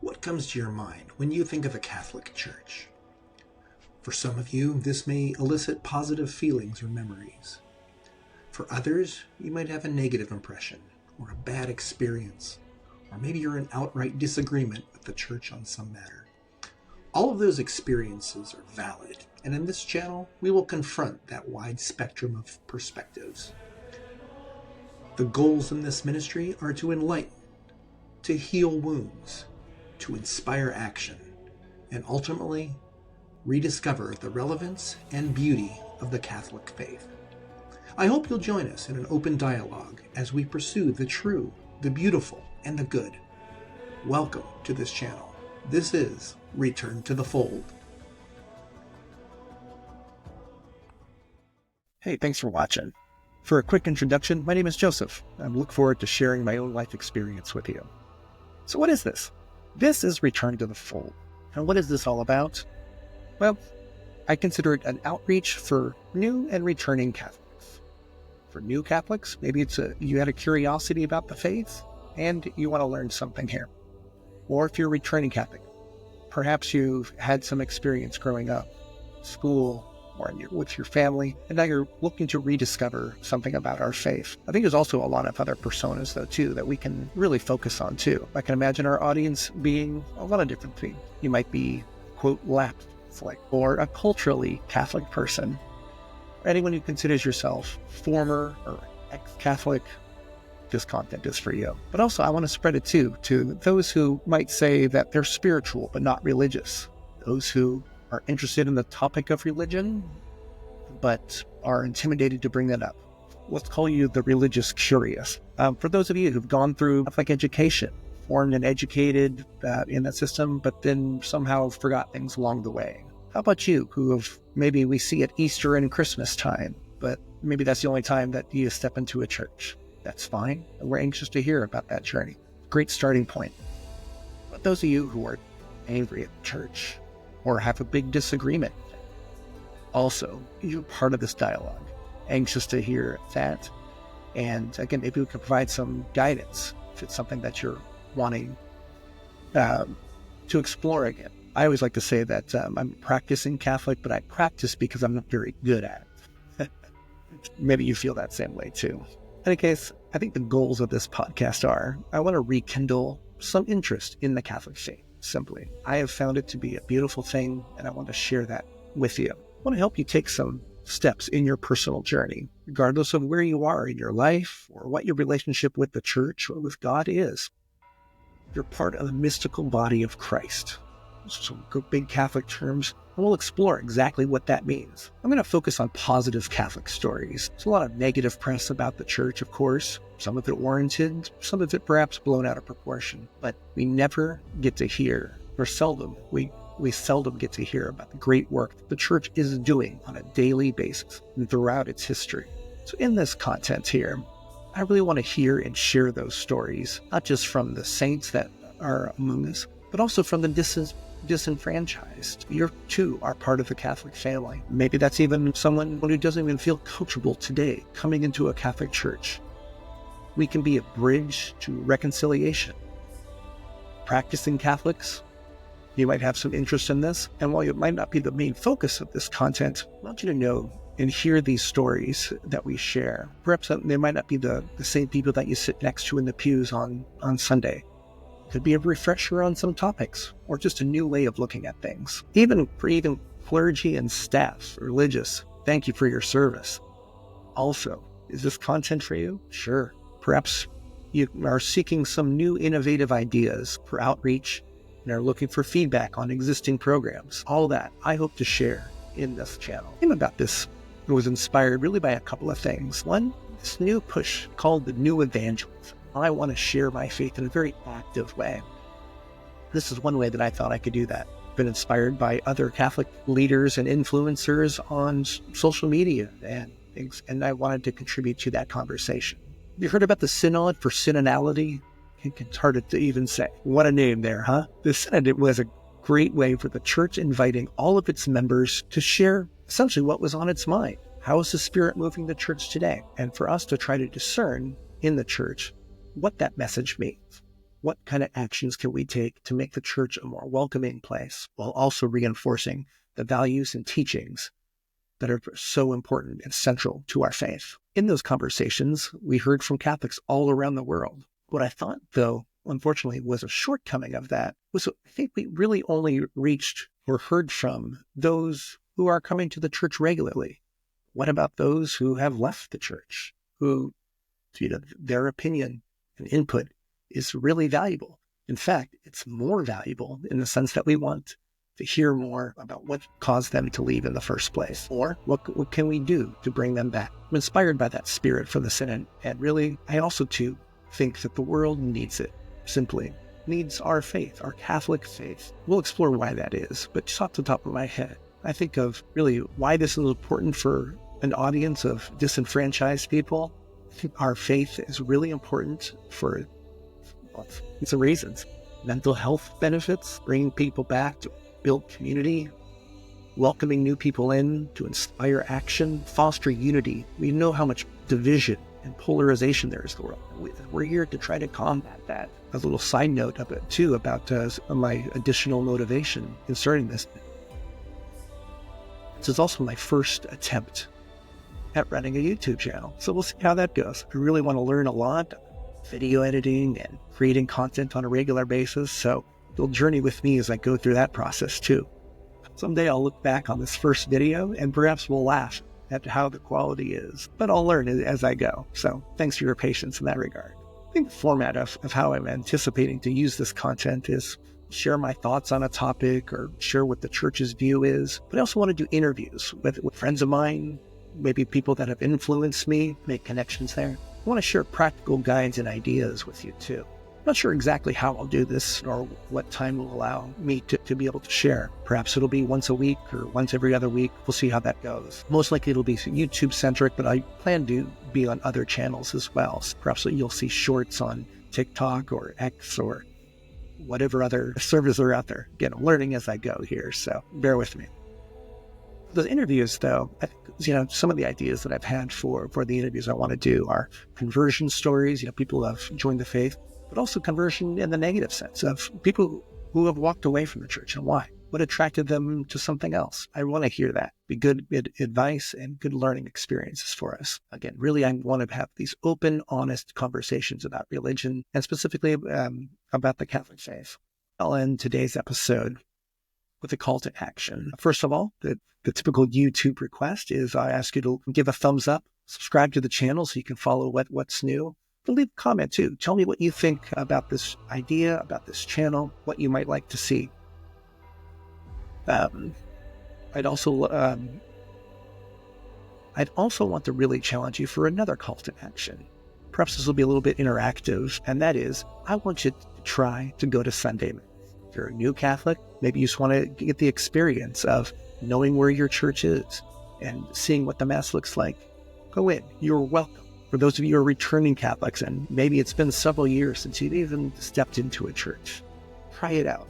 What comes to your mind when you think of the Catholic Church? For some of you, this may elicit positive feelings or memories. For others, you might have a negative impression or a bad experience, or maybe you're in outright disagreement with the Church on some matter. All of those experiences are valid, and in this channel, we will confront that wide spectrum of perspectives. The goals in this ministry are to enlighten, to heal wounds, to inspire action, and ultimately rediscover the relevance and beauty of the Catholic faith. I hope you'll join us in an open dialogue as we pursue the true, the beautiful, and the good. Welcome to this channel. This is Return to the Fold. Hey, thanks for watching. For a quick introduction, my name is Joseph. I look forward to sharing my own life experience with you. So what is this? This is Return to the Fold. And what is this all about? Well, I consider it an outreach for new and returning Catholics. For new Catholics, maybe you had a curiosity about the faith and you want to learn something here. Or if you're a returning Catholic, perhaps you've had some experience growing up, school, or with your family, and now you're looking to rediscover something about our faith. I think there's also a lot of other personas, though, too, that we can really focus on, too. I can imagine our audience being a lot of different things. You might be, quote, lapsed Catholic, or a culturally Catholic person, or anyone who considers yourself former or ex-Catholic. This content is for you. But also, I want to spread it, too, to those who might say that they're spiritual but not religious, those who are interested in the topic of religion, but are intimidated to bring that up. Let's call you the religious curious. For those of you who've gone through Catholic education, formed and educated in that system, but then somehow forgot things along the way. How about you, who have maybe we see at Easter and Christmas time, but maybe that's the only time that you step into a church. That's fine. We're anxious to hear about that journey. Great starting point. But those of you who are angry at the church, or have a big disagreement, also, you're part of this dialogue. Anxious to hear that. And again, maybe we can provide some guidance if it's something that you're wanting to explore again. I always like to say that I'm practicing Catholic, but I practice because I'm not very good at it. Maybe you feel that same way too. In any case, I think the goals of this podcast are, I want to rekindle some interest in the Catholic faith. Simply, I have found it to be a beautiful thing, and I want to share that with you. I want to help you take some steps in your personal journey, regardless of where you are in your life or what your relationship with the church or with God is. You're part of the mystical body of Christ. Some big Catholic terms, and we'll explore exactly what that means. I'm going to focus on positive Catholic stories. There's a lot of negative press about the church, of course, some of it warranted, some of it perhaps blown out of proportion, but we never get to hear, or seldom, we seldom get to hear about the great work that the church is doing on a daily basis and throughout its history. So in this content here, I really want to hear and share those stories, not just from the saints that are among us, but also from the disenfranchised. You too are part of the Catholic family. Maybe that's even someone who doesn't even feel comfortable today coming into a Catholic church. We can be a bridge to reconciliation. Practicing Catholics, you might have some interest in this, and while it might not be the main focus of this content, I want you to know and hear these stories that we share. Perhaps they might not be the same people that you sit next to in the pews on Sunday. Could be a refresher on some topics, or just a new way of looking at things. Even clergy and staff, religious, thank you for your service. Also, is this content for you? Sure. Perhaps you are seeking some new innovative ideas for outreach and are looking for feedback on existing programs. All that I hope to share in this channel. The thing about this was inspired really by a couple of things. One, this new push called the New Evangelism. I want to share my faith in a very active way. This is one way that I thought I could do that. Been inspired by other Catholic leaders and influencers on social media and things, and I wanted to contribute to that conversation. You heard about the Synod for Synodality? It's hard to even say. What a name there, huh? The Synod was a great way for the church inviting all of its members to share essentially what was on its mind. How is the Spirit moving the church today? And for us to try to discern in the church what that message means. what kind of actions can we take to make the church a more welcoming place while also reinforcing the values and teachings that are so important and central to our faith. In those conversations, we heard from Catholics all around the world. What I thought, though, unfortunately, was a shortcoming of that was I think we really only reached or heard from those who are coming to the church regularly. What about those who have left the church, who, their opinion and input is really valuable? In fact, it's more valuable in the sense that we want to hear more about what caused them to leave in the first place, or what can we do to bring them back. I'm inspired by that spirit from the Synod, and really, I also too think that the world needs it, simply needs our faith, our Catholic faith. We'll explore why that is, but just off the top of my head, I think of really why this is important for an audience of disenfranchised people. I think our faith is really important for some reasons. Mental health benefits, bringing people back to build community, welcoming new people in to inspire action, foster unity. We know how much division and polarization there is in the world. We're here to try to combat that. A little side note about my additional motivation in starting this. This is also my first attempt at running a YouTube channel, so we'll see how that goes. I really want to learn a lot, video editing and creating content on a regular basis, so you'll journey with me as I go through that process too. Someday I'll look back on this first video and perhaps we'll laugh at how the quality is, but I'll learn as I go. So thanks for your patience in that regard. I think the format of how I'm anticipating to use this content is share my thoughts on a topic or share what the church's view is, but I also want to do interviews with friends of mine, maybe people that have influenced me, make connections there. I want to share practical guides and ideas with you too. I'm not sure exactly how I'll do this or what time will allow me to be able to share. Perhaps it'll be once a week or once every other week. We'll see how that goes. Most likely it'll be YouTube-centric, but I plan to be on other channels as well. So perhaps you'll see shorts on TikTok or X or whatever other services are out there. Again, I'm learning as I go here, so bear with me. The interviews, though, I think, some of the ideas that I've had for the interviews I want to do are conversion stories, people who have joined the faith, but also conversion in the negative sense of people who have walked away from the church and why. What attracted them to something else? I want to hear that. Be good advice and good learning experiences for us. Again, really, I want to have these open, honest conversations about religion and specifically about the Catholic faith. I'll end today's episode with a call to action. First of all, the typical YouTube request is I ask you to give a thumbs up, subscribe to the channel so you can follow what's new. But leave a comment too. Tell me what you think about this idea, about this channel, what you might like to see. I'd also want to really challenge you for another call to action. Perhaps this will be a little bit interactive, and that is, I want you to try to go to Sunday Mass. If you're a new Catholic, maybe you just want to get the experience of knowing where your church is and seeing what the Mass looks like. Go in. You're welcome. For those of you who are returning Catholics, and maybe it's been several years since you've even stepped into a church, try it out.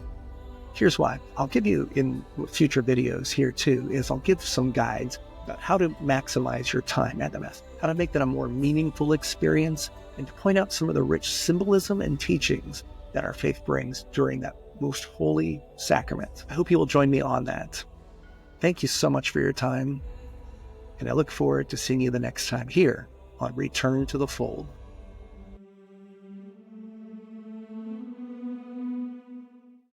Here's why. I'll give you in future videos here too, is I'll give some guides about how to maximize your time at the Mass, how to make that a more meaningful experience, and to point out some of the rich symbolism and teachings that our faith brings during that most holy sacrament. I hope you will join me on that. Thank you so much for your time, and I look forward to seeing you the next time here on Return to the Fold.